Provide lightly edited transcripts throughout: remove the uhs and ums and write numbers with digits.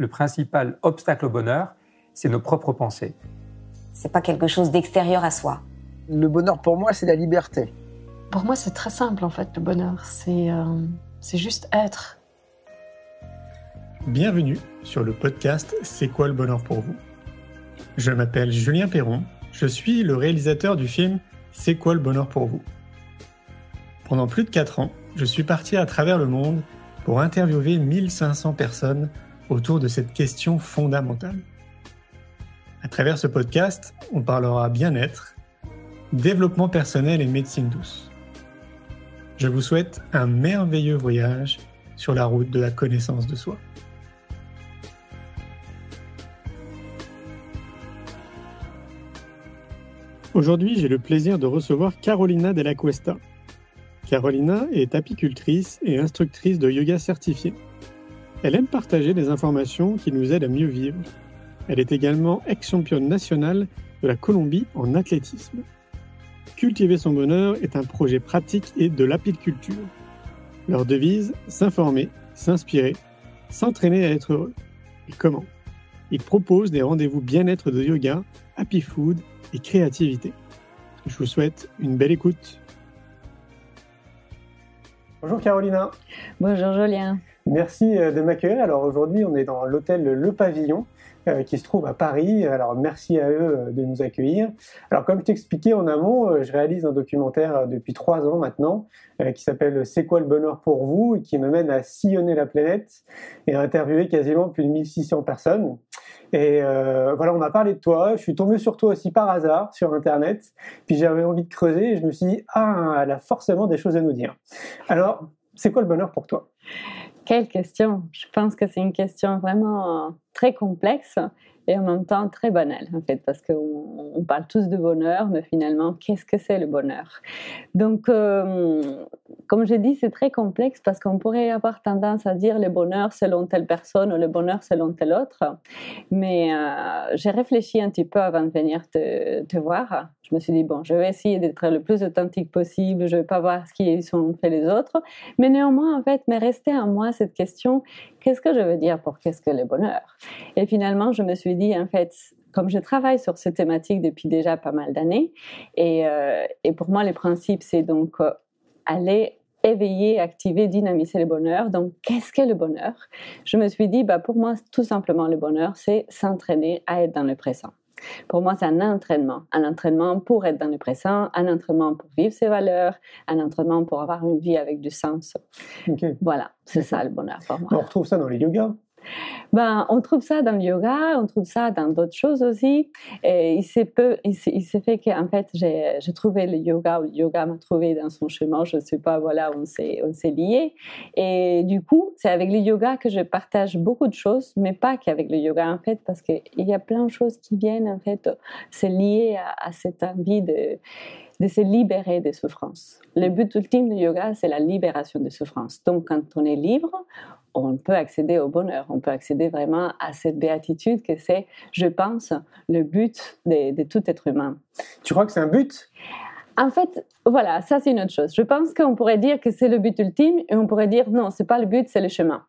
le principal obstacle au bonheur, c'est nos propres pensées. C'est pas quelque chose d'extérieur à soi. Le bonheur pour moi, c'est la liberté. Pour moi, c'est très simple en fait, le bonheur. C'est juste être. Bienvenue sur le podcast C'est quoi le bonheur pour vous ? Je m'appelle Julien Perron, je suis le réalisateur du film C'est quoi le bonheur pour vous ? Pendant plus de 4 ans, je suis parti à travers le monde pour interviewer 1500 personnes autour de cette question fondamentale. À travers ce podcast, on parlera bien-être, développement personnel et médecine douce. Je vous souhaite un merveilleux voyage sur la route de la connaissance de soi. Aujourd'hui, j'ai le plaisir de recevoir Carolina Della Cuesta. Carolina est apicultrice et instructrice de yoga certifiée. Elle aime partager des informations qui nous aident à mieux vivre. Elle est également ex-championne nationale de la Colombie en athlétisme. Cultiver son bonheur est un projet pratique et de l'apiculture. Leur devise, s'informer, s'inspirer, s'entraîner à être heureux. Et comment ? Ils proposent des rendez-vous bien-être de yoga, happy food et créativité. Je vous souhaite une belle écoute. Bonjour Carolina. Bonjour Julien. Merci de m'accueillir. Alors aujourd'hui, on est dans l'hôtel Le Pavillon qui se trouve à Paris. Alors merci à eux de nous accueillir. Alors comme je t'expliquais en amont, je réalise un documentaire depuis 3 ans maintenant qui s'appelle C'est quoi le bonheur pour vous et qui me mène à sillonner la planète et à interviewer quasiment plus de 1600 personnes. Et voilà, on m'a parlé de toi, je suis tombé sur toi aussi par hasard sur Internet, puis j'avais envie de creuser et je me suis dit, elle a forcément des choses à nous dire. Alors, c'est quoi le bonheur pour toi ? Quelle question! Je pense que c'est une question vraiment très complexe et en même temps très banale, en fait, parce qu'on parle tous de bonheur, mais finalement, qu'est-ce que c'est le bonheur? Donc, comme j'ai dit, c'est très complexe parce qu'on pourrait avoir tendance à dire le bonheur selon telle personne ou le bonheur selon telle autre, mais j'ai réfléchi un petit peu avant de venir te voir. Je me suis dit, bon, je vais essayer d'être le plus authentique possible, je ne vais pas voir ce qu'ils ont fait les autres, mais néanmoins, en fait, m'est restée en moi cette question, qu'est-ce que je veux dire pour qu'est-ce que le bonheur? Et finalement, je me suis dit, en fait, comme je travaille sur cette thématique depuis déjà pas mal d'années, et pour moi, le principe, c'est donc aller éveiller, activer, dynamiser le bonheur. Donc, qu'est-ce que le bonheur? Je me suis dit, pour moi, tout simplement, le bonheur, c'est s'entraîner à être dans le présent. Pour moi, c'est un entraînement pour être dans le présent, un entraînement pour vivre ses valeurs, un entraînement pour avoir une vie avec du sens. Okay. Voilà, c'est ça le bonheur pour moi. On retrouve ça dans les yogas. On trouve ça dans le yoga, on trouve ça dans d'autres choses aussi. Et il s'est fait qu'en fait, j'ai trouvé le yoga m'a trouvé dans son chemin, je ne sais pas, voilà, on s'est liés. Et du coup, c'est avec le yoga que je partage beaucoup de choses, mais pas qu'avec le yoga, en fait, parce qu'il y a plein de choses qui viennent, en fait, se lier à cette envie de se libérer des souffrances. Le but ultime du yoga, c'est la libération des souffrances. Donc, quand on est libre, on peut accéder au bonheur, on peut accéder vraiment à cette béatitude que c'est, je pense, le but de tout être humain. Tu crois que c'est un but ? En fait, voilà, ça c'est une autre chose. Je pense qu'on pourrait dire que c'est le but ultime et on pourrait dire non, c'est pas le but, c'est le chemin.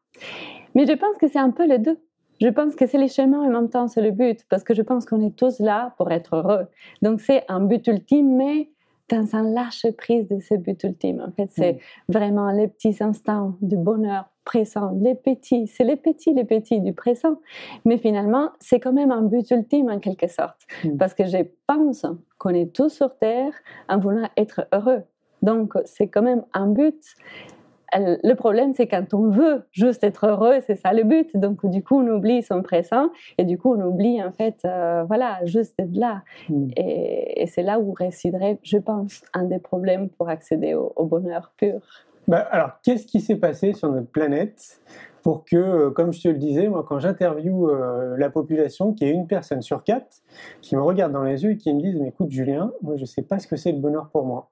Mais je pense que c'est un peu les deux. Je pense que c'est les chemins et en même temps c'est le but, parce que je pense qu'on est tous là pour être heureux. Donc c'est un but ultime, mais dans un lâcher-prise de ce but ultime. En fait, c'est vraiment les petits instants de bonheur présent, c'est les petits du présent. Mais finalement, c'est quand même un but ultime en quelque sorte. Parce que je pense qu'on est tous sur Terre en voulant être heureux. Donc, c'est quand même un but. Le problème, c'est quand on veut juste être heureux, c'est ça le but. Donc, du coup, on oublie son présent et du coup, on oublie, en fait, juste d'être là. Et c'est là où résiderait, je pense, un des problèmes pour accéder au bonheur pur. Alors, qu'est-ce qui s'est passé sur notre planète pour que, comme je te le disais, moi, quand j'interviewe la population, qu'il y ait une personne sur 4 qui me regarde dans les yeux et qui me dise « Mais écoute, Julien, moi, je ne sais pas ce que c'est le bonheur pour moi. »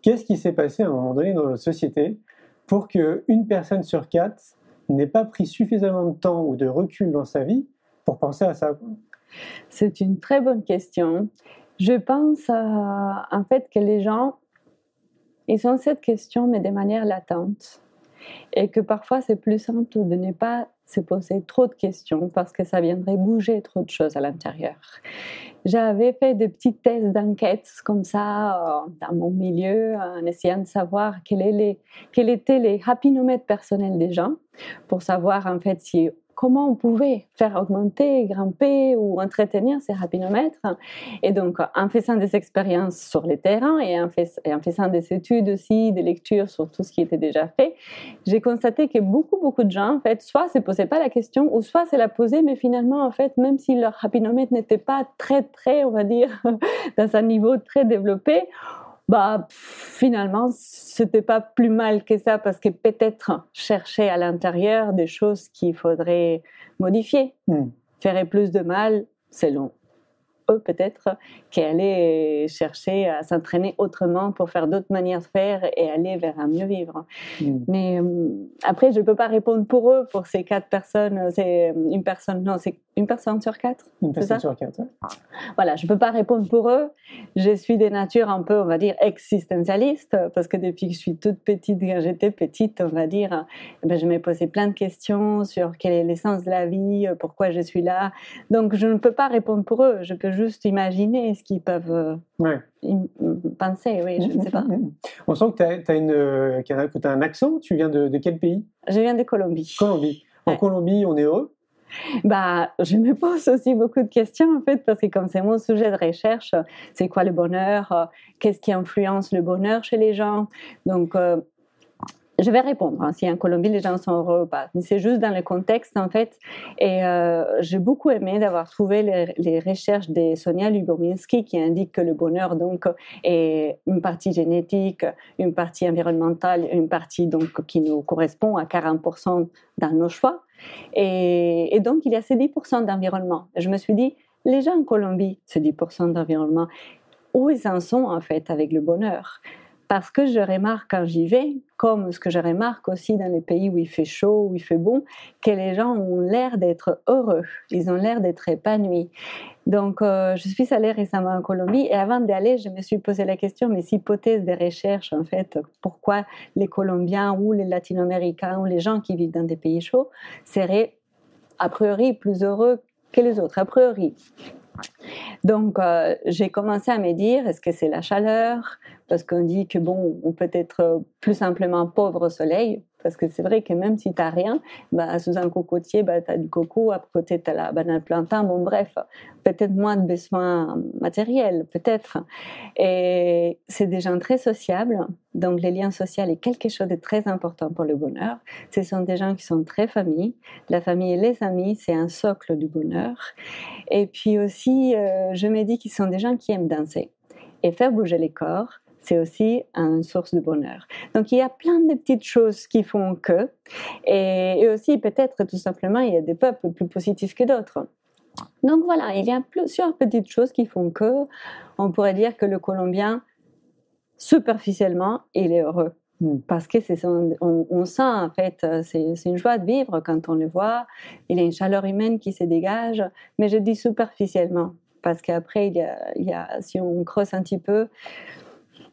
Qu'est-ce qui s'est passé à un moment donné dans notre société pour qu'une personne sur 4 n'ait pas pris suffisamment de temps ou de recul dans sa vie pour penser à ça ? C'est une très bonne question. Je pense en fait que les gens, ils ont cette question mais de manière latente et que parfois c'est plus simple de ne pas se poser trop de questions parce que ça viendrait bouger trop de choses à l'intérieur. J'avais fait des petits tests d'enquête comme ça dans mon milieu en essayant de savoir quels étaient les rappinomètres personnels des gens pour savoir en fait comment on pouvait faire augmenter, grimper ou entretenir ces rappinomètres. Et donc, en faisant des expériences sur les terrains et en faisant des études aussi, des lectures sur tout ce qui était déjà fait, j'ai constaté que beaucoup de gens, en fait, soit se posaient pas la question, ou soit se la posaient, mais finalement, en fait, même si leur rappinomètre n'était pas très, on va dire, dans un niveau très développé, finalement, c'était pas plus mal que ça parce que peut-être chercher à l'intérieur des choses qu'il faudrait modifier ferait plus de mal, selon eux peut-être, qu'aller chercher à s'entraîner autrement pour faire d'autres manières de faire et aller vers un mieux vivre. Mais après, je peux pas répondre pour eux, pour ces 4 personnes. C'est une personne sur 4. Une personne sur 4. Ouais. Voilà, je peux pas répondre pour eux. Je suis des natures un peu, on va dire, existentialistes, parce que depuis que je suis toute petite, quand j'étais petite, on va dire, je me posais plein de questions sur quel est l'essence de la vie, pourquoi je suis là. Donc, je ne peux pas répondre pour eux. Je peux juste imaginer ce qu'ils peuvent penser. Oui, je ne sais pas. On sent que tu as un accent. Tu viens de quel pays? Je viens de Colombie. Colombie. En Colombie, on est heureux? Je me pose aussi beaucoup de questions en fait parce que comme c'est mon sujet de recherche, c'est quoi le bonheur, qu'est-ce qui influence le bonheur chez les gens, donc je vais répondre si en Colombie les gens sont heureux ou pas, mais c'est juste dans le contexte en fait. Et j'ai beaucoup aimé d'avoir trouvé les recherches de Sonia Lyubomirsky qui indiquent que le bonheur donc est une partie génétique, une partie environnementale, une partie donc qui nous correspond à 40% dans nos choix. Et donc il y a ces 10% d'environnement. Je me suis dit, les gens en Colombie, ces 10% d'environnement, où ils en sont en fait avec le bonheur? Parce que je remarque quand j'y vais, comme ce que je remarque aussi dans les pays où il fait chaud, où il fait bon, que les gens ont l'air d'être heureux, ils ont l'air d'être épanouis. Donc, je suis allée récemment en Colombie et avant d'aller, je me suis posé la question, mes hypothèses de recherche, en fait, pourquoi les Colombiens ou les Latino-Américains ou les gens qui vivent dans des pays chauds seraient a priori plus heureux que les autres, a priori. Donc, j'ai commencé à me dire, est-ce que c'est la chaleur? Parce qu'on dit que on peut être plus simplement pauvre au soleil. Parce que c'est vrai que même si tu n'as rien, sous un cocotier, tu as du coco, à côté tu as la banane plantain, bref, peut-être moins de besoins matériels, peut-être. Et c'est des gens très sociables, donc les liens sociaux est quelque chose de très important pour le bonheur. Ce sont des gens qui sont très familles. La famille et les amis, c'est un socle du bonheur. Et puis aussi, je me dis qu'ils sont des gens qui aiment danser. Et faire bouger les corps, c'est aussi une source de bonheur. Donc, il y a plein de petites choses qui font que, et aussi peut-être tout simplement, il y a des peuples plus positifs que d'autres. Donc voilà, il y a plusieurs petites choses qui font que, on pourrait dire que le Colombien, superficiellement, il est heureux. Parce que on sent en fait, c'est une joie de vivre quand on le voit, il y a une chaleur humaine qui se dégage, mais je dis superficiellement, parce qu'après, si on creuse un petit peu,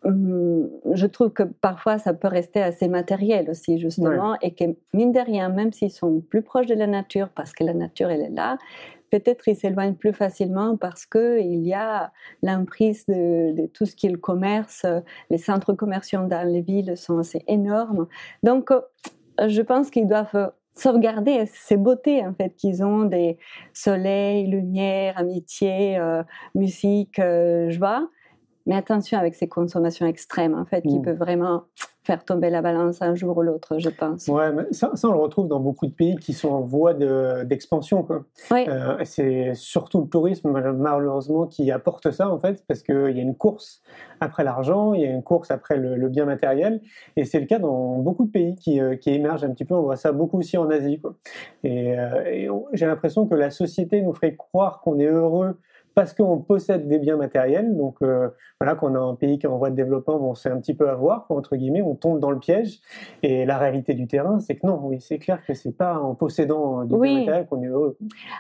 je trouve que parfois ça peut rester assez matériel aussi justement, et que mine de rien, même s'ils sont plus proches de la nature parce que la nature elle est là, peut-être ils s'éloignent plus facilement parce qu'il y a l'emprise de tout ce qui est le commerce, les centres commerciaux dans les villes sont assez énormes, donc je pense qu'ils doivent sauvegarder ces beautés en fait qu'ils ont, des soleil, lumière, amitié, musique, joie. Mais attention avec ces consommations extrêmes, en fait, qui peuvent vraiment faire tomber la balance un jour ou l'autre, je pense. Ouais, mais ça, on le retrouve dans beaucoup de pays qui sont en voie d'expansion, quoi. Oui. C'est surtout le tourisme, malheureusement, qui apporte ça, en fait, parce qu'il y a une course après l'argent, il y a une course après le bien matériel, et c'est le cas dans beaucoup de pays qui émergent un petit peu. On voit ça beaucoup aussi en Asie, quoi. Et j'ai l'impression que la société nous ferait croire qu'on est heureux parce qu'on possède des biens matériels, donc voilà, qu'on a un pays qui est en voie de développement, c'est un petit peu avoir, entre guillemets, on tombe dans le piège, et la réalité du terrain, c'est que non, oui, c'est clair que c'est pas en possédant des biens matériels qu'on est heureux.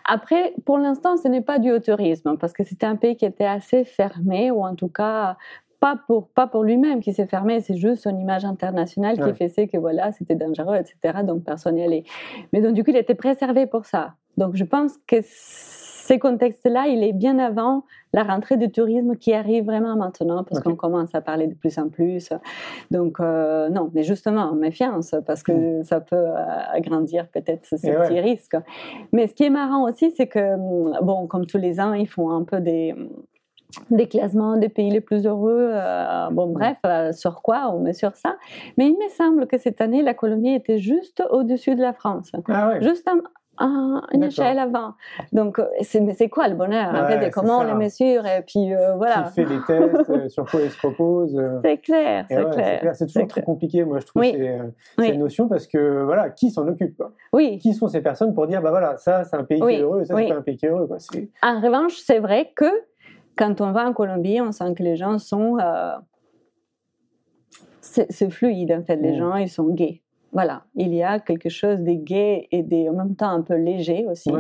Après, pour l'instant, ce n'est pas dû au tourisme, parce que c'était un pays qui était assez fermé, ou en tout cas pas pour lui-même qui s'est fermé, c'est juste son image internationale qui faisait que voilà, c'était dangereux, etc. Donc personne n'y allait. Mais donc du coup, il était préservé pour ça. Donc je pense que ce contexte-là, il est bien avant la rentrée du tourisme qui arrive vraiment maintenant, parce qu'on commence à parler de plus en plus. Donc non, mais justement, méfiance, parce que ça peut agrandir peut-être ce petit risque. Mais ce qui est marrant aussi, c'est que, bon, comme tous les ans, ils font un peu des classements des pays les plus heureux, bref, sur quoi on met sur ça, mais il me semble que cette année la Colombie était juste au-dessus de la France, juste une échelle avant. Donc c'est quoi le bonheur en fait, et comment on le mesure, et puis voilà. Qui fait des tests, sur quoi il se repose. C'est clair, c'est clair. C'est toujours très compliqué, moi je trouve, ces notions, parce que voilà, qui s'en occupe, quoi. Qui sont ces personnes pour dire bah voilà, ça c'est un pays qui est heureux, ça c'est pas un pays qui est heureux, quoi. En revanche, c'est vrai que quand on va en Colombie, on sent que les gens sont... c'est fluide, en fait. Les gens, ils sont gays. Voilà. Il y a quelque chose de gai et en même temps un peu léger aussi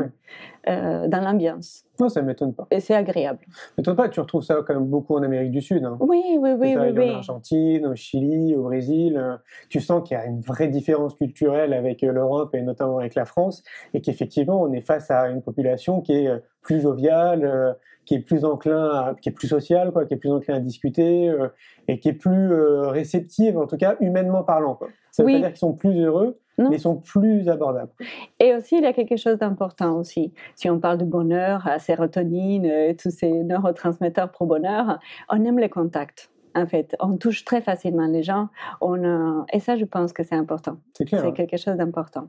dans l'ambiance. Non, ça ne m'étonne pas. Et c'est agréable. Ça ne m'étonne pas, tu retrouves ça quand même beaucoup en Amérique du Sud. Hein. Oui. En Argentine, au Chili, au Brésil. Tu sens qu'il y a une vraie différence culturelle avec l'Europe et notamment avec la France, et qu'effectivement, on est face à une population qui est plus joviale, qui est plus enclin, qui est plus sociale, quoi, qui est plus enclin à discuter, et qui est plus réceptive, en tout cas humainement parlant, quoi. Ça ne veut pas dire qu'ils sont plus heureux, mais ils sont plus abordables. Et aussi, il y a quelque chose d'important aussi. Si on parle de bonheur, sérotonine, tous ces neurotransmetteurs pro-bonheur, on aime les contacts. En fait, on touche très facilement les gens. Et ça, je pense que c'est important. C'est clair. C'est quelque chose d'important.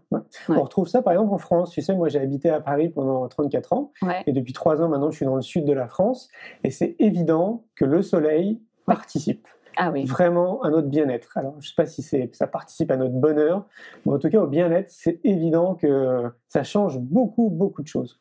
On retrouve ça, par exemple, en France. Tu sais, moi, j'ai habité à Paris pendant 34 ans. Et depuis 3 ans, maintenant, je suis dans le sud de la France. Et c'est évident que le soleil participe. Ah oui. Vraiment à notre bien-être. Alors, je ne sais pas si ça participe à notre bonheur, mais en tout cas, au bien-être, c'est évident que ça change beaucoup, beaucoup de choses.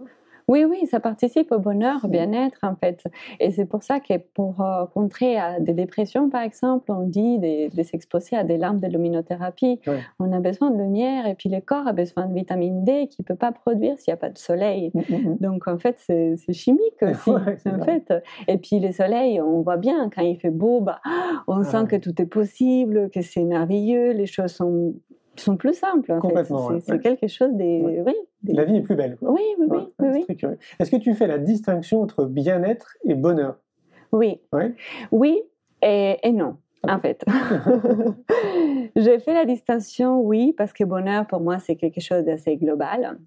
Oui, ça participe au bonheur, au bien-être, en fait. Et c'est pour ça que pour contrer à des dépressions, par exemple, on dit de s'exposer à des lampes de luminothérapie. On a besoin de lumière, et puis le corps a besoin de vitamine D qu'il ne peut pas produire s'il n'y a pas de soleil. Donc, en fait, c'est chimique aussi, en fait. Et puis, le soleil, on voit bien, quand il fait beau, on sent que tout est possible, que c'est merveilleux, les choses sont plus simples. En Complètement. Fait. C'est quelque chose La vie est plus belle. Oui. C'est très curieux. Est-ce que tu fais la distinction entre bien-être et bonheur? Oui. Oui et non, en fait. J'ai fait la distinction, oui, parce que bonheur, pour moi, c'est quelque chose d'assez global.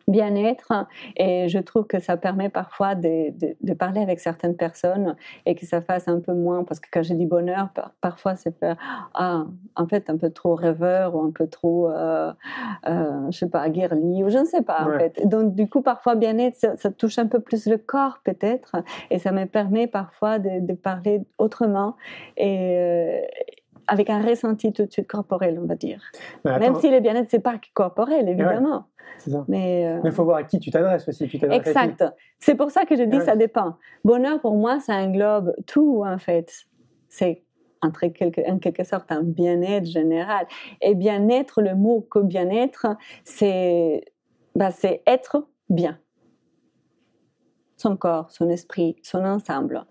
Bien-être, et je trouve que ça permet parfois de parler avec certaines personnes et que ça fasse un peu moins, parce que quand je dis bonheur, parfois c'est faire en fait un peu trop rêveur, ou un peu trop je sais pas, guerli, ou je ne sais pas en fait. Donc du coup parfois bien-être ça touche un peu plus le corps peut-être, et ça me permet parfois de parler autrement et avec un ressenti tout de suite corporel, on va dire. Même si le bien-être c'est pas corporel évidemment. C'est ça. Mais il faut voir à qui tu t'adresses aussi. Exact. C'est pour ça que je dis ça dépend. Bonheur, pour moi, ça englobe tout, en fait. C'est en quelque sorte un bien-être général. Et bien-être, le mot que bien-être, c'est être bien. Son corps, son esprit, son ensemble.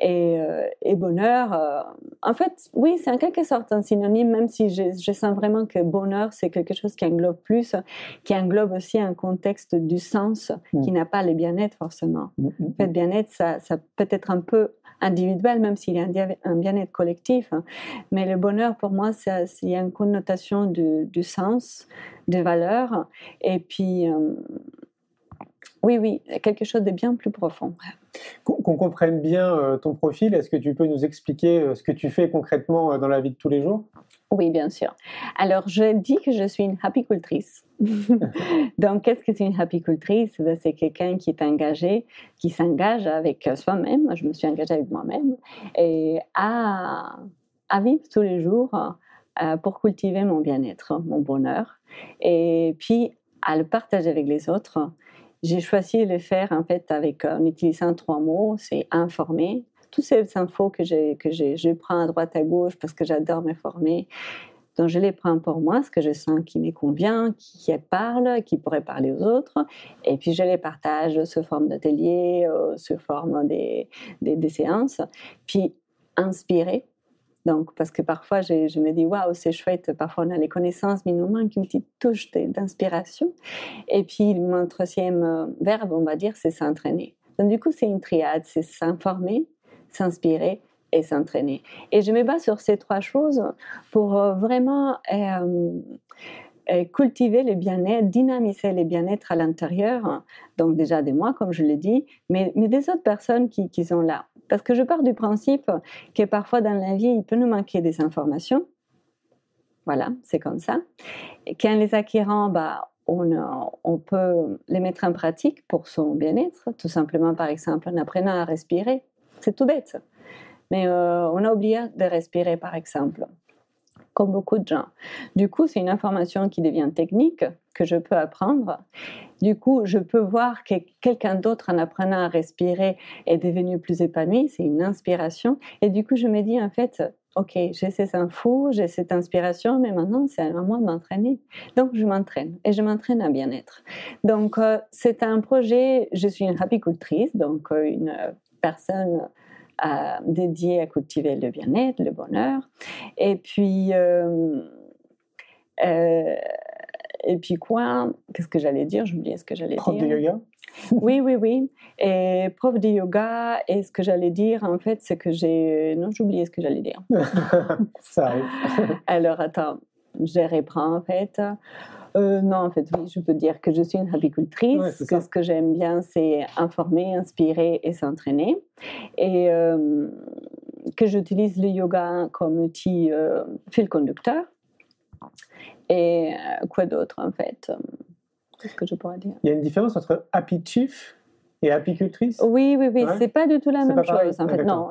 Et bonheur, en fait, oui, c'est en quelque sorte un synonyme, même si je sens vraiment que bonheur, c'est quelque chose qui englobe plus, qui englobe aussi un contexte du sens qui n'a pas le bien-être forcément. En fait, bien-être, ça peut être un peu individuel, même s'il y a un bien-être collectif. Mais le bonheur, pour moi, il y a une connotation du sens, de valeur, et puis... Oui, quelque chose de bien plus profond. Qu'on comprenne bien ton profil, est-ce que tu peux nous expliquer ce que tu fais concrètement dans la vie de tous les jours? Oui, bien sûr. Alors, je dis que je suis une apicultrice. Donc, qu'est-ce que c'est une apicultrice? C'est quelqu'un qui est engagé, qui s'engage avec soi-même. Je me suis engagée avec moi-même et à vivre tous les jours pour cultiver mon bien-être, mon bonheur, et puis à le partager avec les autres. J'ai choisi de le faire en fait en utilisant 3 mots, c'est informer. Toutes ces infos que je prends à droite à gauche parce que j'adore me former. Donc je les prends pour moi, ce que je sens qui me convient, qui parle, qui pourrait parler aux autres. Et puis je les partage sous forme d'ateliers, sous forme des séances. Puis inspirer. Donc, parce que parfois, je me dis, waouh, c'est chouette. Parfois, on a les connaissances, mais il nous manque une petite touche d'inspiration. Et puis, mon troisième verbe, on va dire, c'est s'entraîner. Donc, du coup, c'est une triade. C'est s'informer, s'inspirer et s'entraîner. Et je me base sur ces trois choses pour vraiment cultiver le bien-être, dynamiser le bien-être à l'intérieur. Donc, déjà de moi, comme je l'ai dit, mais des autres personnes qui sont là. Parce que je pars du principe que parfois dans la vie, il peut nous manquer des informations. Voilà, c'est comme ça. Et qu'en les acquérant, on peut les mettre en pratique pour son bien-être. Tout simplement, par exemple, en apprenant à respirer. C'est tout bête. Mais on a oublié de respirer, par exemple, comme beaucoup de gens. Du coup, c'est une information qui devient technique, que je peux apprendre. Du coup, je peux voir que quelqu'un d'autre, en apprenant à respirer, est devenu plus épanoui. C'est une inspiration. Et du coup, je me dis, en fait, OK, j'ai ces infos, j'ai cette inspiration, mais maintenant, c'est à moi de m'entraîner. Donc, je m'entraîne. Et je m'entraîne à bien-être. Donc, c'est un projet. Je suis une apicultrice, donc une personne dédiée à cultiver le bien-être, le bonheur. Et puis quoi? Qu'est-ce que j'allais dire? J'ai oublié ce que j'allais dire. Prof de yoga? Oui. Et prof de yoga, et ce que j'allais dire, en fait, c'est que Non, j'ai oublié ce que j'allais dire. Ça arrive. Alors, attends, je reprends, en fait. Non, en fait, oui, je peux dire que je suis une apicultrice, Ouais, que ce que j'aime bien, c'est informer, inspirer et s'entraîner. Et que j'utilise le yoga comme outil fil conducteur. Et quoi d'autre, en fait? Qu'est-ce que je pourrais dire? Il y a une différence entre happy chief et apicultrice? Oui, Ouais. c'est pas du tout la même chose, en fait. Non.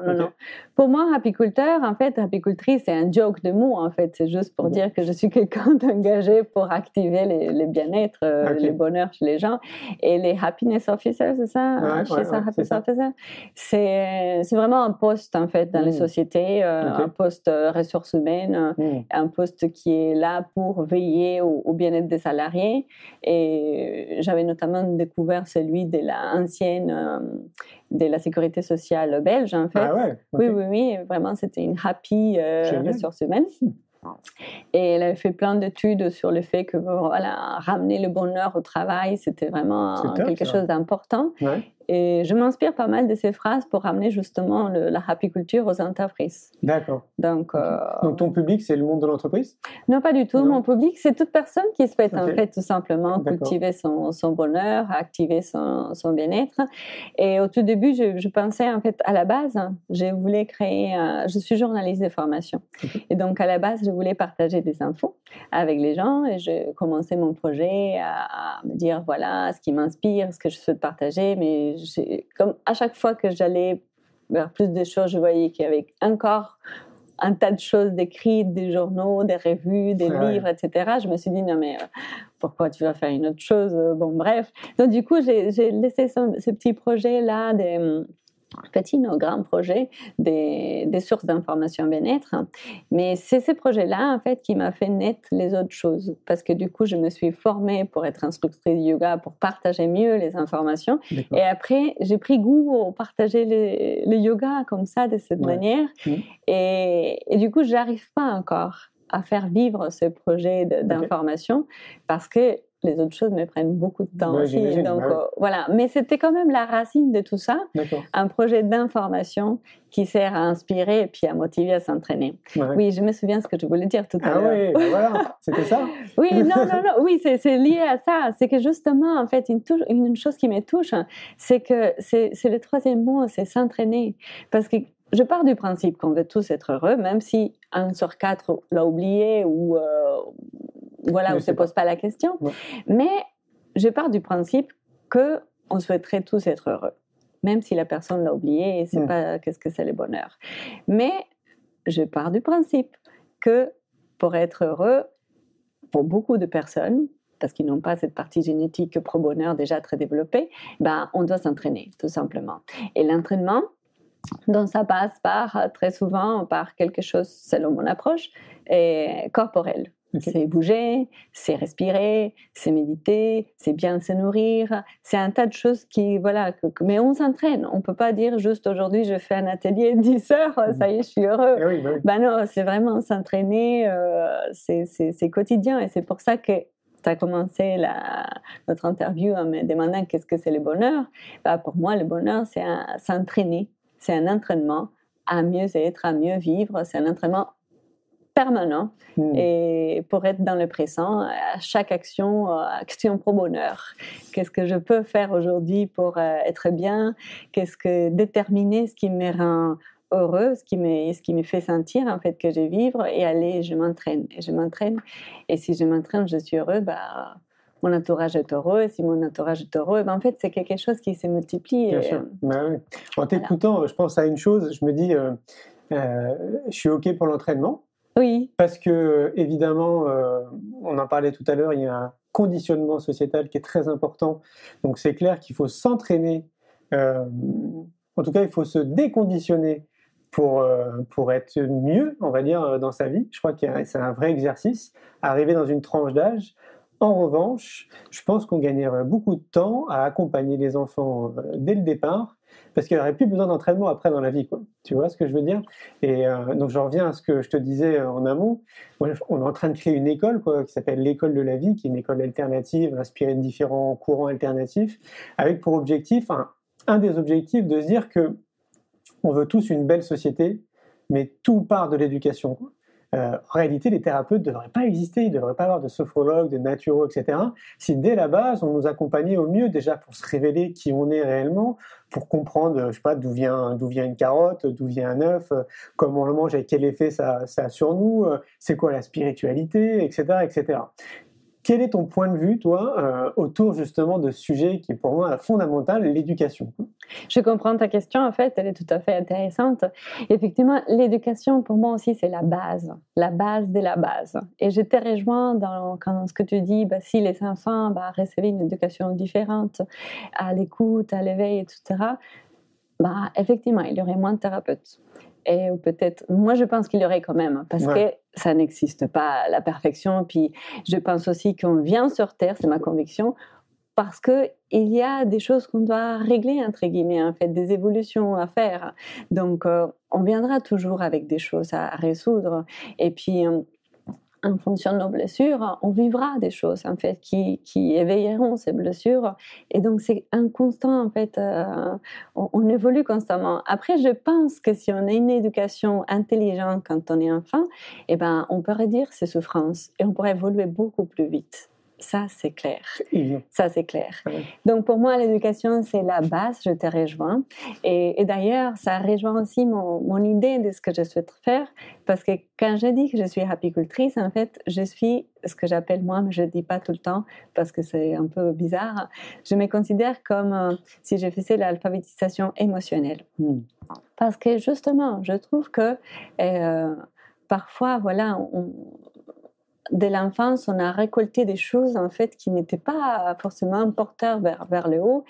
Pour moi, apiculteur, en fait, apicultrice, c'est un joke de mots, en fait. C'est juste pour dire que je suis quelqu'un d'engagé pour activer les bien-être, le bonheur chez les gens. Et les happiness officers, c'est ça? Happiness officer. C'est vraiment un poste, en fait, dans les sociétés, un poste ressources humaines, un poste qui est là pour veiller au bien-être des salariés. Et j'avais notamment découvert celui de de la sécurité sociale belge, en fait. Ah ouais, okay. Oui, vraiment, c'était une happy ressources humaines. Et elle avait fait plein d'études sur le fait que ramener le bonheur au travail, c'était vraiment quelque chose d'important. Ouais. Et je m'inspire pas mal de ces phrases pour ramener justement la apiculture aux entreprises. D'accord. Donc ton public, c'est le monde de l'entreprise? Non, pas du tout. Non. Mon public, c'est toute personne qui souhaite en fait tout simplement cultiver son bonheur, activer son bien-être. Et au tout début, je pensais en fait à la base, je voulais créer. Je suis journaliste de formation, et donc à la base, je voulais partager des infos avec les gens. Et je commençais mon projet à me dire voilà ce qui m'inspire, ce que je souhaite partager, mais comme à chaque fois que j'allais vers plus de choses, je voyais qu'il y avait encore un tas de choses décrites, des journaux, des revues, des livres, etc. Je me suis dit, non mais pourquoi tu vas faire une autre chose? Bon, bref. Donc du coup, j'ai laissé ce petit projet-là, petits, nos grands projets, des sources d'information bien-être. Mais c'est ces projets-là, en fait, qui m'ont fait naître les autres choses. Parce que du coup, je me suis formée pour être instructrice de yoga, pour partager mieux les informations. Et après, j'ai pris goût au partager le yoga comme ça, de cette manière. Et du coup, j'arrive pas encore à faire vivre ce projet d'information parce que les autres choses me prennent beaucoup de temps aussi. Donc, voilà. Mais c'était quand même la racine de tout ça. Un projet d'information qui sert à inspirer et puis à motiver à s'entraîner. Oui, je me souviens ce que je voulais dire tout à l'heure. Ah oui, voilà, c'était ça. Oui, non. Oui, c'est lié à ça. C'est que justement, en fait, une chose qui me touche, c'est que c'est le troisième mot, c'est s'entraîner. Parce que je pars du principe qu'on veut tous être heureux, même si 1 sur 4 l'a oublié ou on ne se pose pas la question. Mais je pars du principe qu'on souhaiterait tous être heureux, même si la personne l'a oublié et ne sait pas qu'est-ce que c'est le bonheur. Mais je pars du principe que pour être heureux, pour beaucoup de personnes, parce qu'ils n'ont pas cette partie génétique pro-bonheur déjà très développée, on doit s'entraîner, tout simplement. Et l'entraînement, donc ça passe très souvent par quelque chose, selon mon approche, corporel. Ok. C'est bouger, c'est respirer, c'est méditer, c'est bien se nourrir. C'est un tas de choses qui, voilà, mais on s'entraîne. On ne peut pas dire juste aujourd'hui, je fais un atelier 10 heures, ça y est, je suis heureux. Eh oui, bah oui. Ben non, c'est vraiment s'entraîner, c'est quotidien. Et c'est pour ça que tu as commencé notre interview en me demandant qu'est-ce que c'est le bonheur. Ben, pour moi, le bonheur, c'est s'entraîner. C'est un entraînement à mieux être, à mieux vivre. C'est un entraînement permanent et pour être dans le présent, à chaque action pro bonheur. Qu'est-ce que je peux faire aujourd'hui pour être bien? Déterminer ce qui me rend heureux, ce qui me fait sentir en fait que je vivre et aller, je m'entraîne. Et si je m'entraîne, je suis heureux, bah, mon entourage est heureux, et si mon entourage est heureux, ben en fait, c'est quelque chose qui se multiplie. Bien sûr. Bah oui. En t'écoutant, je pense à une chose, je me dis, je suis OK pour l'entraînement. Oui. Parce que, évidemment, on en parlait tout à l'heure, il y a un conditionnement sociétal qui est très important. Donc, c'est clair qu'il faut s'entraîner. En tout cas, il faut se déconditionner pour être mieux, on va dire, dans sa vie. Je crois que c'est un vrai exercice. Arriver dans une tranche d'âge. En revanche, je pense qu'on gagnerait beaucoup de temps à accompagner les enfants dès le départ, parce qu'il n'y aurait plus besoin d'entraînement après dans la vie, quoi. Tu vois ce que je veux dire? Et donc j'en reviens à ce que je te disais en amont. On est en train de créer une école, quoi, qui s'appelle l'école de la vie, qui est une école alternative, inspirée de différents courants alternatifs, avec pour objectif, un des objectifs de se dire que on veut tous une belle société, mais tout part de l'éducation, quoi. En réalité, les thérapeutes ne devraient pas exister, il ne devrait pas avoir de sophrologues, de naturaux, etc. Si dès la base, on nous accompagnait au mieux déjà pour se révéler qui on est réellement, pour comprendre, je sais pas, d'où vient une carotte, d'où vient un œuf, comment on le mange et quel effet ça a sur nous, c'est quoi la spiritualité, etc., etc. Quel est ton point de vue, toi, autour justement de ce sujet qui est pour moi fondamental, l'éducation? Je comprends ta question, en fait, elle est tout à fait intéressante. Effectivement, l'éducation, pour moi aussi, c'est la base de la base. Et je te rejoins dans ce que tu dis, bah, si les enfants recevaient une éducation différente, à l'écoute, à l'éveil, etc., bah, effectivement, il y aurait moins de thérapeutes. Et peut-être, moi je pense qu'il y aurait quand même, parce que ça n'existe pas, la perfection. Puis je pense aussi qu'on vient sur Terre, c'est ma conviction, parce qu'il y a des choses qu'on doit régler, entre guillemets, en fait, des évolutions à faire. Donc on viendra toujours avec des choses à résoudre. Et puis en fonction de nos blessures, on vivra des choses en fait qui éveilleront ces blessures. Et donc c'est un constant en fait, on évolue constamment. Après, je pense que si on a une éducation intelligente quand on est enfant, eh ben on pourrait dire c'est souffrance et on pourrait évoluer beaucoup plus vite. Ça, c'est clair. Ça, c'est clair. Donc, pour moi, l'éducation, c'est la base, je te rejoins. Et d'ailleurs, ça rejoint aussi mon idée de ce que je souhaite faire, parce que quand je dis que je suis apicultrice, en fait, je suis ce que j'appelle moi, mais je ne le dis pas tout le temps, parce que c'est un peu bizarre, je me considère comme si je faisais l'alphabétisation émotionnelle. Parce que, justement, je trouve que parfois, voilà, dès l'enfance, on a récolté des choses en fait qui n'étaient pas forcément porteurs vers le haut,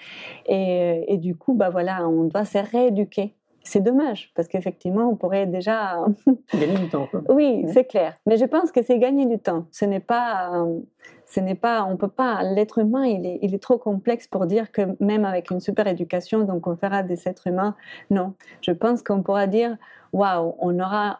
et du coup, bah voilà, on doit se rééduquer. C'est dommage parce qu'effectivement, on pourrait déjà gagner du temps, quoi. Oui, c'est clair. Mais je pense que c'est gagner du temps. Ce n'est pas, on peut pas. L'être humain, il est trop complexe pour dire que même avec une super éducation, donc on fera des êtres humains. Non, je pense qu'on pourra dire, waouh, on aura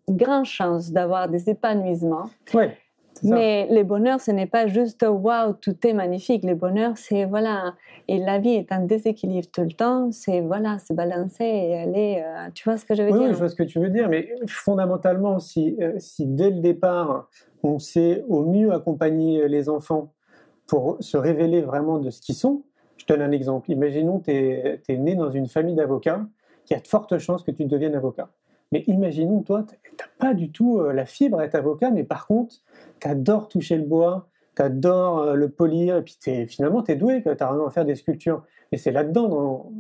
grande chance d'avoir des épanouissements. Ouais, mais le bonheur, ce n'est pas juste waouh, tout est magnifique. Le bonheur, c'est voilà, et la vie est en déséquilibre tout le temps. C'est voilà, se balancer et aller. Tu vois ce que je veux dire? Oui, je vois ce que tu veux dire, mais fondamentalement, si dès le départ, on sait au mieux accompagner les enfants pour se révéler vraiment de ce qu'ils sont. Je donne un exemple. Imaginons que tu es né dans une famille d'avocats, il y a de fortes chances que tu deviennes avocat. Mais imaginons, toi, tu n'as pas du tout la fibre à être avocat, mais par contre, tu adores toucher le bois, tu adores le polir, et puis finalement, tu es doué, tu as vraiment à faire des sculptures. Et c'est là-dedans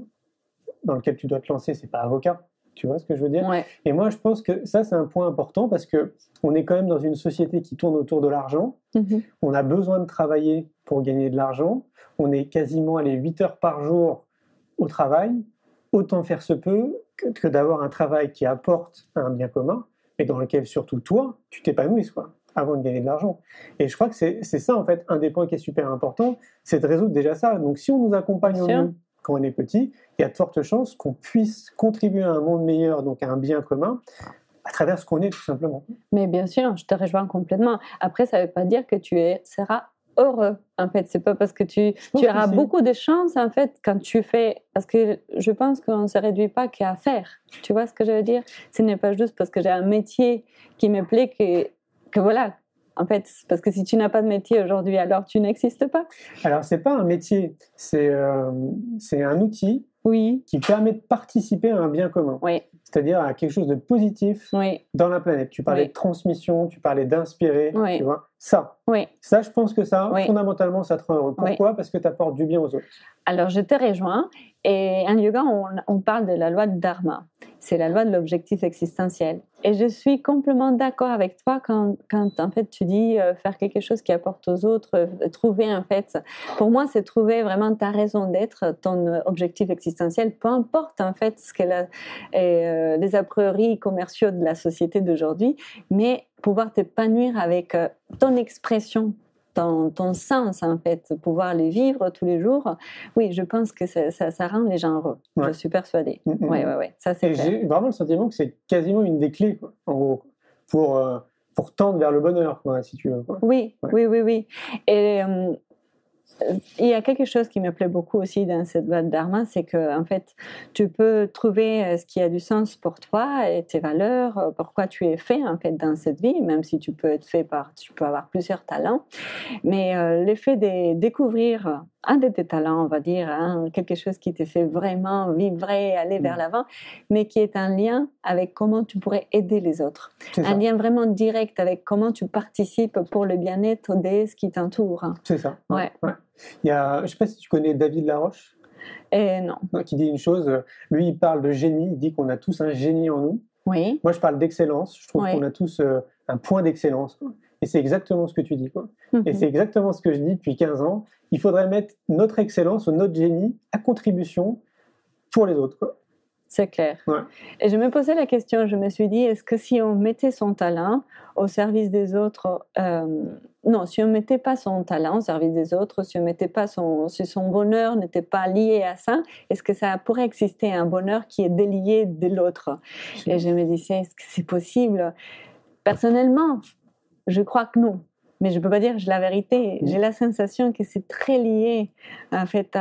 dans lequel tu dois te lancer, c'est pas avocat. Tu vois ce que je veux dire? Ouais. Et moi, je pense que ça, c'est un point important, parce qu'on est quand même dans une société qui tourne autour de l'argent. On a besoin de travailler pour gagner de l'argent. On est quasiment 8 heures par jour au travail. Autant faire se peut que d'avoir un travail qui apporte un bien commun, mais dans lequel surtout toi, tu t'épanouisses, quoi. avant de gagner de l'argent. Et je crois que c'est ça, en fait, un des points qui est super important, c'est de résoudre déjà ça. Donc, si on nous accompagne au mieux quand on est petit, il y a de fortes chances qu'on puisse contribuer à un monde meilleur, donc à un bien commun, à travers ce qu'on est, tout simplement. Mais bien sûr, je te rejoins complètement. Après, ça ne veut pas dire que seras heureux, en fait. C'est pas parce que tu auras beaucoup de chance, en fait, quand tu fais... Parce que je pense qu'on ne se réduit pas qu'à faire. Tu vois ce que je veux dire? Ce n'est pas juste parce que j'ai un métier qui me plaît que voilà. En fait, parce que si tu n'as pas de métier aujourd'hui, alors tu n'existes pas. Alors, c'est pas un métier, c'est un outil qui permet de participer à un bien commun. Oui. C'est-à-dire à quelque chose de positif dans la planète. Tu parlais de transmission, tu parlais d'inspirer, tu vois. Ça, je pense que ça, fondamentalement, ça te rend heureux. Pourquoi? Parce que tu apportes du bien aux autres. Alors, je te rejoins. Et en yoga, on parle de la loi de Dharma. C'est la loi de l'objectif existentiel. Et je suis complètement d'accord avec toi quand en fait, tu dis faire quelque chose qui apporte aux autres, trouver, en fait... Pour moi, c'est trouver vraiment ta raison d'être, ton objectif existentiel, peu importe, en fait, ce qu'est les a priori commerciaux de la société d'aujourd'hui, mais pouvoir t'épanouir avec ton expression, ton sens, en fait, pouvoir les vivre tous les jours. Oui, je pense que ça rend les gens heureux. Je suis persuadée. Ouais. Ça, c'est clair. J'ai vraiment le sentiment que c'est quasiment une des clés, quoi, en gros, pour tendre vers le bonheur, quoi, si tu veux. Quoi. Oui. Et il y a quelque chose qui me plaît beaucoup aussi dans cette loi de Dharma, c'est que en fait, tu peux trouver ce qui a du sens pour toi et tes valeurs, pourquoi tu es fait en fait dans cette vie, même si tu peux avoir plusieurs talents. Mais l'effet de découvrir un de tes talents, on va dire, quelque chose qui te fait vraiment vibrer, aller vers l'avant, mais qui est un lien avec comment tu pourrais aider les autres. Un lien vraiment direct avec comment tu participes pour le bien-être de ce qui t'entoure. C'est ça. Ouais. Il y a, je ne sais pas si tu connais David Laroche. Non. Qui dit une chose, lui il parle de génie, il dit qu'on a tous un génie en nous. Oui. Moi je parle d'excellence, je trouve qu'on a tous un point d'excellence. Quoi. Et c'est exactement ce que tu dis. Quoi. Et c'est exactement ce que je dis depuis 15 ans. Il faudrait mettre notre excellence ou notre génie à contribution pour les autres. Quoi. C'est clair. Ouais. Et je me posais la question, je me suis dit, est-ce que si on mettait son talent au service des autres, non, si on ne mettait pas son talent au service des autres, si son bonheur n'était pas lié à ça, est-ce que ça pourrait exister un bonheur qui est délié de l'autre? Et je me disais, est-ce que c'est possible? Personnellement, je crois que non. Mais je ne peux pas dire la vérité. J'ai la sensation que c'est très lié, en fait,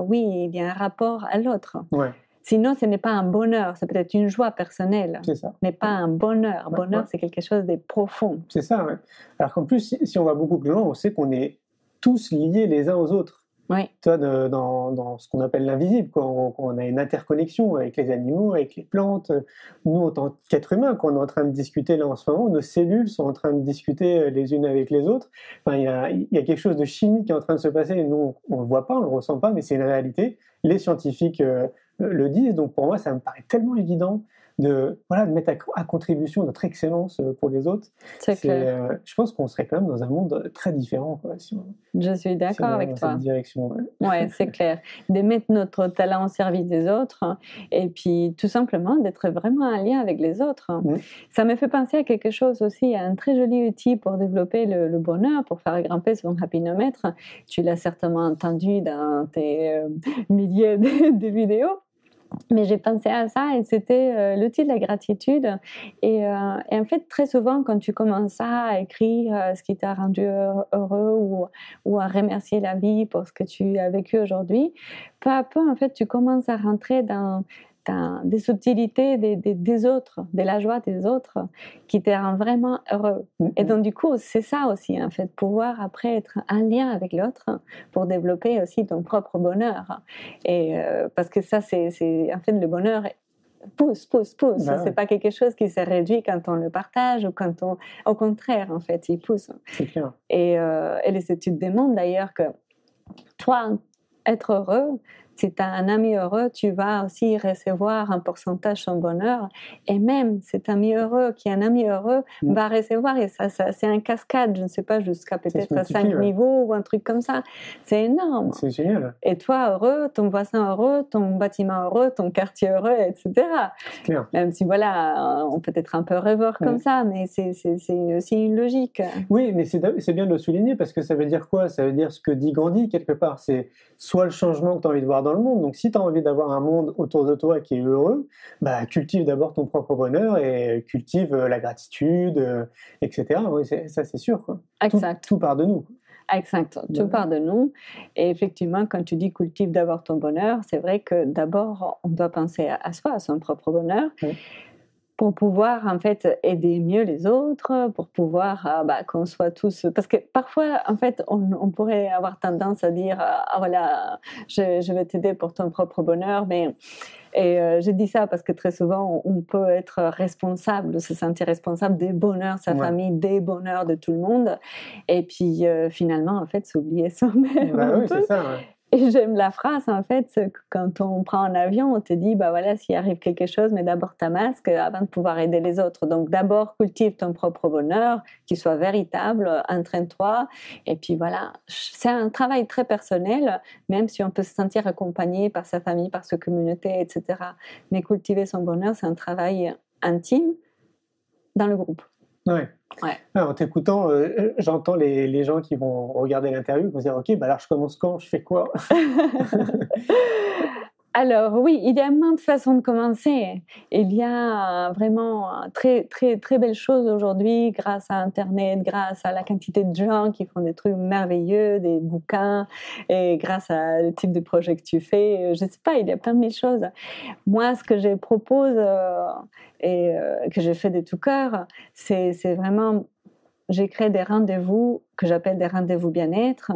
oui, il y a un rapport à l'autre. Ouais. Sinon, ce n'est pas un bonheur, c'est peut-être une joie personnelle, mais pas un bonheur. Bonheur, c'est quelque chose de profond. C'est ça, ouais. Alors qu'en plus, si on va beaucoup plus loin, on sait qu'on est tous liés les uns aux autres. Oui. Toi, dans ce qu'on appelle l'invisible, quoi. On a une interconnexion avec les animaux, avec les plantes. Nous, en tant qu'êtres humains, quand on est en train de discuter là en ce moment, nos cellules sont en train de discuter les unes avec les autres. Enfin, il y a quelque chose de chimique qui est en train de se passer. Et nous, on ne le voit pas, on ne le ressent pas, mais c'est une réalité. Les scientifiques le disent. Donc pour moi, ça me paraît tellement évident de mettre à contribution notre excellence pour les autres. C'est clair. Je pense qu'on serait quand même dans un monde très différent. Quoi, je suis d'accord avec toi. Cette direction. Ouais, c'est clair. De mettre notre talent au service des autres et puis tout simplement d'être vraiment en lien avec les autres. Ça me fait penser à quelque chose aussi, à un très joli outil pour développer le bonheur, pour faire grimper son happynomètre. Tu l'as certainement entendu dans tes milliers de vidéos. Mais j'ai pensé à ça et c'était l'outil de la gratitude. Et en fait, très souvent, quand tu commences à écrire ce qui t'a rendu heureux ou à remercier la vie pour ce que tu as vécu aujourd'hui, peu à peu, en fait, tu commences à rentrer dans des subtilités des autres, de la joie des autres, qui te rend vraiment heureux. Et donc, du coup, c'est ça aussi, en fait, pouvoir après être en lien avec l'autre pour développer aussi ton propre bonheur. Et parce que ça, c'est en fait, le bonheur pousse. C'est pas quelque chose qui se réduit quand on le partage ou quand on... Au contraire, en fait, il pousse. C'est clair. Et les études démontrent d'ailleurs que toi, être heureux, si tu as un ami heureux, tu vas aussi recevoir un pourcentage de son bonheur. Et même cet ami heureux qui est un ami heureux va recevoir, et ça c'est un cascade, je ne sais pas, jusqu'à peut-être à 5 niveaux ou un truc comme ça. C'est énorme. C'est génial. Et toi heureux, ton voisin heureux, ton bâtiment heureux, ton quartier heureux, etc. C'est clair. Même si voilà, on peut être un peu rêveur comme ça, mais c'est aussi une logique. Oui, mais c'est bien de le souligner, parce que ça veut dire quoi? Ça veut dire ce que dit Gandhi, quelque part. C'est soit le changement que tu as envie de voir dans le monde. Donc si tu as envie d'avoir un monde autour de toi qui est heureux, bah, cultive d'abord ton propre bonheur et cultive la gratitude, etc. Oui, ça c'est sûr, quoi. Exact. Tout part de nous. Exact, tout part de nous. Et effectivement, quand tu dis cultive d'abord ton bonheur, c'est vrai que d'abord, on doit penser à soi, à son propre bonheur. Pour pouvoir en fait aider mieux les autres, pour pouvoir qu'on soit tous... Parce que parfois, en fait, on pourrait avoir tendance à dire « Ah voilà, je vais t'aider pour ton propre bonheur », mais... Et je dis ça parce que très souvent, on peut être responsable, se sentir responsable des bonheurs de sa famille, des bonheurs de tout le monde. Et puis finalement, en fait, s'oublier soi-même. Bah oui, c'est ça. Ouais. Et j'aime la phrase, en fait, quand on prend un avion, on te dit, bah voilà, s'il arrive quelque chose, mets d'abord ta masque avant de pouvoir aider les autres. Donc d'abord, cultive ton propre bonheur, qu'il soit véritable, entraîne-toi. Et puis voilà, c'est un travail très personnel, même si on peut se sentir accompagné par sa famille, par sa communauté, etc. Mais cultiver son bonheur, c'est un travail intime dans le groupe. Ouais. En t'écoutant, j'entends les gens qui vont regarder l'interview vont dire « Ok, bah alors je commence quand? Je fais quoi ?» Alors oui, il y a maintes façons de commencer. Il y a vraiment très, très, très belles choses aujourd'hui grâce à Internet, grâce à la quantité de gens qui font des trucs merveilleux, des bouquins, et grâce à le type de projet que tu fais. Je ne sais pas, il y a plein de mille choses. Moi, ce que je propose et que je fais de tout cœur, c'est vraiment... J'ai créé des rendez-vous que j'appelle des rendez-vous bien-être.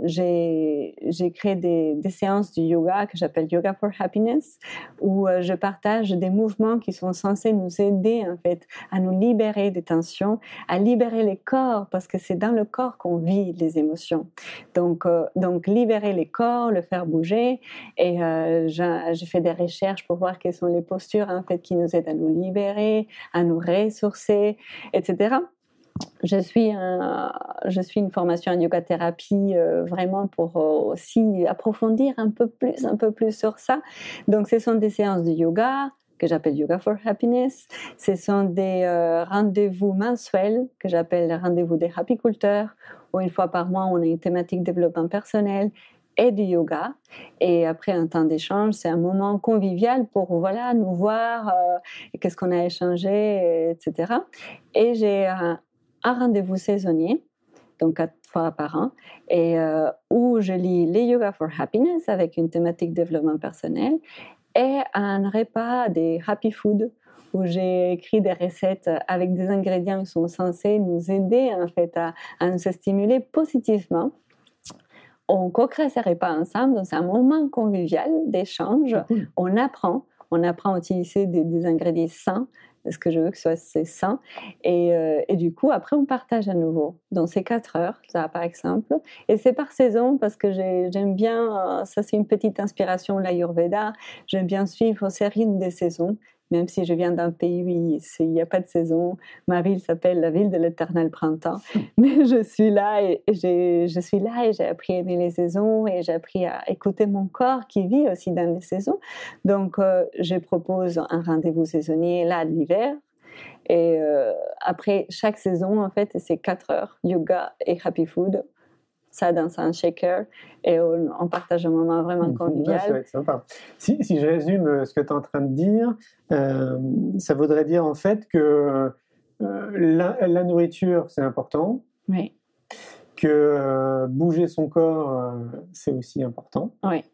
J'ai créé des séances du yoga que j'appelle Yoga for Happiness, où je partage des mouvements qui sont censés nous aider en fait à nous libérer des tensions, à libérer les corps, parce que c'est dans le corps qu'on vit les émotions. Donc libérer les corps, le faire bouger. Et j'ai fait des recherches pour voir quelles sont les postures en fait qui nous aident à nous libérer, à nous ressourcer, etc. Je suis une formation en yoga thérapie vraiment pour aussi approfondir un peu plus sur ça. Donc, ce sont des séances de yoga que j'appelle Yoga for Happiness. Ce sont des rendez-vous mensuels que j'appelle les rendez-vous des happyculteurs, où une fois par mois, on a une thématique développement personnel et du yoga. Et après un temps d'échange, c'est un moment convivial pour voilà, nous voir, qu'est-ce qu'on a échangé, etc. Et j'ai un rendez-vous saisonnier, donc 4 fois par an, et où je lis les Yoga for Happiness avec une thématique développement personnel, et un repas des Happy Food, où j'ai écrit des recettes avec des ingrédients qui sont censés nous aider en fait à nous stimuler positivement. On co-crée ces repas ensemble, donc c'est un moment convivial d'échange. On apprend à utiliser des ingrédients sains, parce que je veux que ce soit sain. Et du coup, après, on partage à nouveau. Donc, c'est 4 heures, ça, par exemple. Et c'est par saison, parce que j'aime bien, ça c'est une petite inspiration, l'Ayurveda, j'aime bien suivre ces rythmes des saisons, même si je viens d'un pays où il n'y a pas de saison. Ma ville s'appelle la ville de l'éternel printemps. Mais je suis là et j'ai appris à aimer les saisons et j'ai appris à écouter mon corps qui vit aussi dans les saisons. Donc, je propose un rendez-vous saisonnier là de l'hiver. Et après chaque saison, en fait, c'est 4 heures, yoga et happy food. Ça dans un shaker et on partage un moment vraiment convivial. Ouais, c'est sympa. Si je résume ce que tu es en train de dire, ça voudrait dire en fait que la nourriture, c'est important. Oui. Que bouger son corps, c'est aussi important. Oui.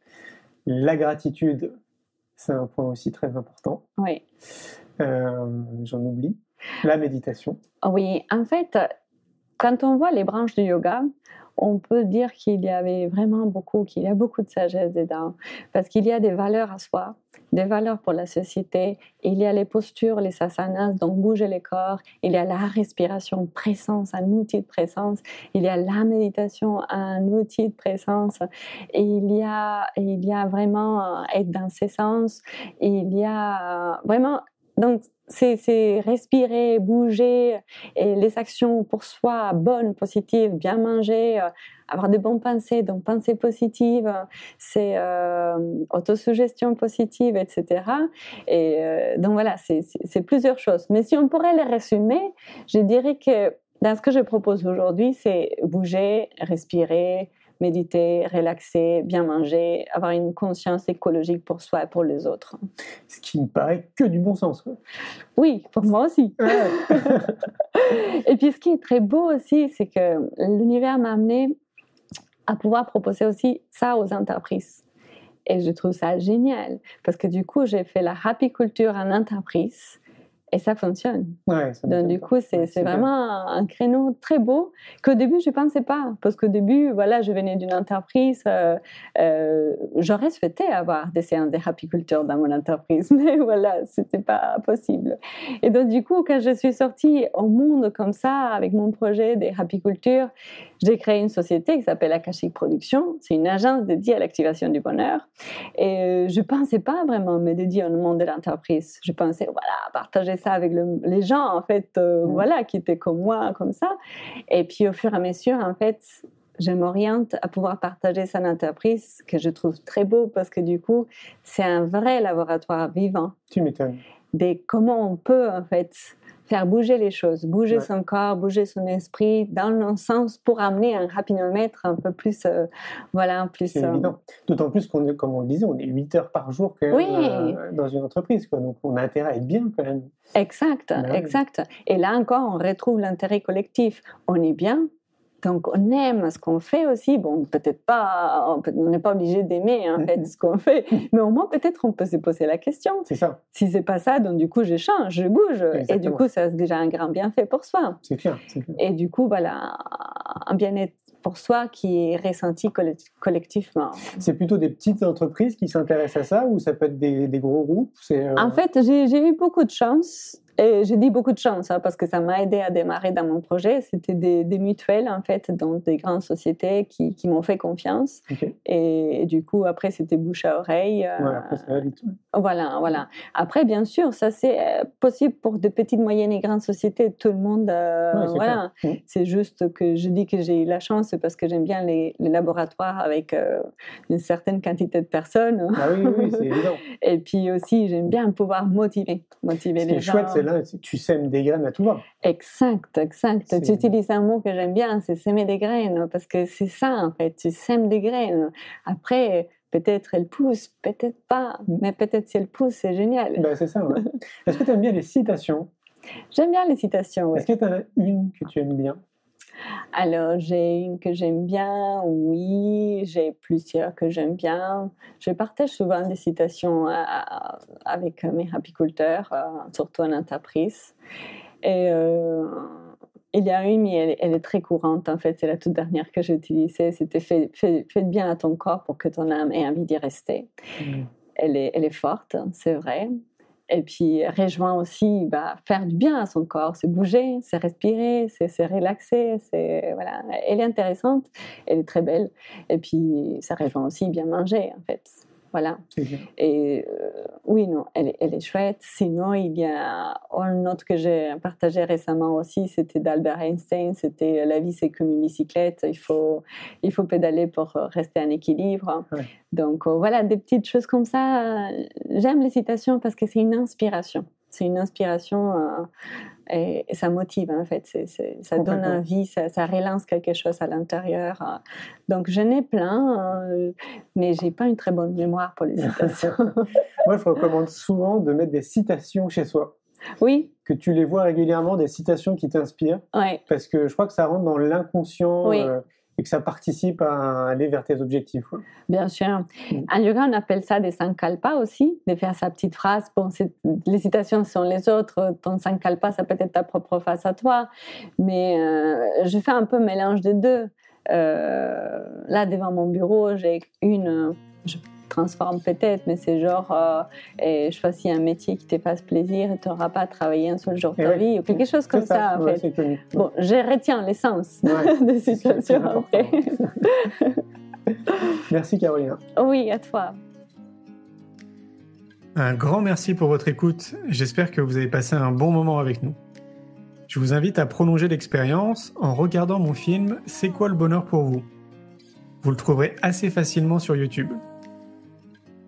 La gratitude, c'est un point aussi très important. Oui. J'en oublie. La méditation. Oui, en fait, quand on voit les branches du yoga, on peut dire qu'il y avait vraiment qu'il y a beaucoup de sagesse dedans, parce qu'il y a des valeurs à soi, des valeurs pour la société. Il y a les postures, les asanas, donc bouger les corps. Il y a la respiration, présence, un outil de présence. Il y a la méditation, un outil de présence. Et il y a vraiment être dans ses sens. Il y a vraiment... Donc, c'est respirer, bouger, et les actions pour soi, bonnes, positives, bien manger, avoir de bonnes pensées, donc pensées positives, c'est autosuggestion positive, etc. Et donc voilà, c'est plusieurs choses. Mais si on pourrait les résumer, je dirais que dans ce que je propose aujourd'hui, c'est bouger, respirer, méditer, relaxer, bien manger, avoir une conscience écologique pour soi et pour les autres. Ce qui me paraît que du bon sens, quoi. Oui, pour moi aussi. Et puis ce qui est très beau aussi, c'est que l'univers m'a amené à pouvoir proposer aussi ça aux entreprises. Et je trouve ça génial, parce que du coup, j'ai fait la rapiculture en entreprise. Et ça fonctionne. Ouais, donc du coup, c'est vraiment un créneau très beau qu'au début, je ne pensais pas. Parce qu'au début, voilà, je venais d'une entreprise. J'aurais souhaité avoir des séances de rapiculture dans mon entreprise. Mais voilà, ce n'était pas possible. Et donc du coup, quand je suis sortie au monde comme ça, avec mon projet de rapiculture, j'ai créé une société qui s'appelle Akashic Productions. C'est une agence dédiée à l'activation du bonheur. Et je ne pensais pas vraiment me dédier au monde de l'entreprise. Je pensais, voilà, partager ça avec les gens, en fait, voilà, qui étaient comme moi, comme ça. Et puis, au fur et à mesure, en fait, je m'oriente à pouvoir partager cette entreprise que je trouve très beau parce que, du coup, c'est un vrai laboratoire vivant. Tu m'étonnes. Comment on peut, en fait, faire bouger les choses, bouger son corps, bouger son esprit dans le sens pour amener un rapidomètre un peu plus, plus... C'est évident. D'autant plus qu'on est, comme on le disait, on est 8 heures par jour quand même, dans une entreprise, quoi. Donc on a intérêt à être bien quand même. Exact. Et là encore, on retrouve l'intérêt collectif. On est bien. Donc, on aime ce qu'on fait aussi. Bon, peut-être pas, on n'est pas obligé d'aimer en fait ce qu'on fait, mais au moins peut-être on peut se poser la question. C'est ça. Si c'est pas ça, donc du coup je change, je bouge, exactement. Et du coup ça c'est déjà un grand bienfait pour soi. C'est clair. Et du coup voilà, un bien-être pour soi qui est ressenti collectivement. C'est plutôt des petites entreprises qui s'intéressent à ça ou ça peut être des gros groupes? En fait, j'ai eu beaucoup de chance. Et je dis beaucoup de chance parce que ça m'a aidé à démarrer dans mon projet. C'était des mutuelles, en fait, donc des grandes sociétés qui m'ont fait confiance. Okay. Et du coup, après, c'était bouche à oreille. Après, ça va vite. Voilà. Après, bien sûr, ça, c'est possible pour de petites, moyennes et grandes sociétés. Tout le monde, voilà. C'est juste que je dis que j'ai eu la chance parce que j'aime bien les laboratoires avec une certaine quantité de personnes. Ah oui, c'est évident. Et puis aussi, j'aime bien pouvoir motiver les gens. Ce qui est chouette, c'est là, tu sèmes des graines à tout va. Exact. Tu utilises un mot que j'aime bien, c'est semer des graines, parce que c'est ça, en fait. Tu sèmes des graines. Après, peut-être elles poussent, peut-être pas, mais peut-être si elles poussent, c'est génial. Ben, c'est ça, ouais. Est-ce que tu aimes bien les citations? J'aime bien les citations, oui. Est-ce que tu en as une que tu aimes bien? Alors, j'ai une que j'aime bien, oui, j'ai plusieurs que j'aime bien. Je partage souvent des citations avec mes rapiculteurs, surtout en entreprise. Et il y a une, mais elle est très courante, en fait, c'est la toute dernière que j'ai utilisée. C'était fais bien à ton corps pour que ton âme ait envie d'y rester. Elle est forte, c'est vrai. Et puis, rejoint aussi, faire du bien à son corps, c'est bouger, c'est respirer, c'est relaxer, voilà. Elle est intéressante, elle est très belle. Et puis, ça rejoint aussi bien manger, en fait. Voilà. Et oui, non, elle est chouette. Sinon, il y a une autre que j'ai partagée récemment aussi, c'était d'Albert Einstein, c'était « La vie, c'est comme une bicyclette, il faut pédaler pour rester en équilibre ». Donc voilà, des petites choses comme ça. J'aime les citations parce que c'est une inspiration. C'est une inspiration et ça motive, en fait. Ça donne envie, ça relance quelque chose à l'intérieur. Donc, j'en ai plein, mais je n'ai pas une très bonne mémoire pour les citations. Moi, je recommande souvent de mettre des citations chez soi. Oui. Que tu les vois régulièrement, des citations qui t'inspirent. Oui. Parce que je crois que ça rentre dans l'inconscient. Et que ça participe à aller vers tes objectifs. Bien sûr. En yoga, on appelle ça des sankalpas aussi, de faire sa petite phrase. Bon, les citations sont les autres. Ton sankalpa, ça peut être ta propre phrase à toi. Mais je fais un peu mélange des deux. Là, devant mon bureau, j'ai je transforme peut-être, mais c'est genre, et choisis un métier qui te fasse plaisir et tu n'auras pas à travailler un seul jour de ta vie, ou quelque chose comme ça, en fait. Bon, je retiens l'essence de situation après. Merci Carolina. Oui, à toi. Un grand merci pour votre écoute. J'espère que vous avez passé un bon moment avec nous. Je vous invite à prolonger l'expérience en regardant mon film « C'est quoi le bonheur pour vous ?» Vous le trouverez assez facilement sur YouTube.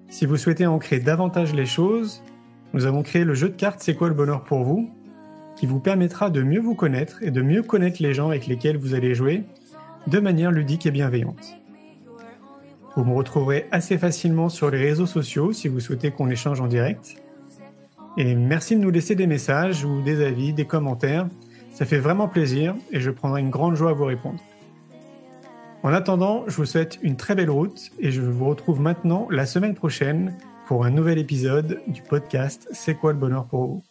Si vous souhaitez ancrer davantage les choses, nous avons créé le jeu de cartes « C'est quoi le bonheur pour vous ?» qui vous permettra de mieux vous connaître et de mieux connaître les gens avec lesquels vous allez jouer de manière ludique et bienveillante. Vous me retrouverez assez facilement sur les réseaux sociaux si vous souhaitez qu'on échange en direct. Et merci de nous laisser des messages ou des avis, des commentaires. Ça fait vraiment plaisir et je prendrai une grande joie à vous répondre. En attendant, je vous souhaite une très belle route et je vous retrouve maintenant la semaine prochaine pour un nouvel épisode du podcast « C'est quoi le bonheur pour vous ?»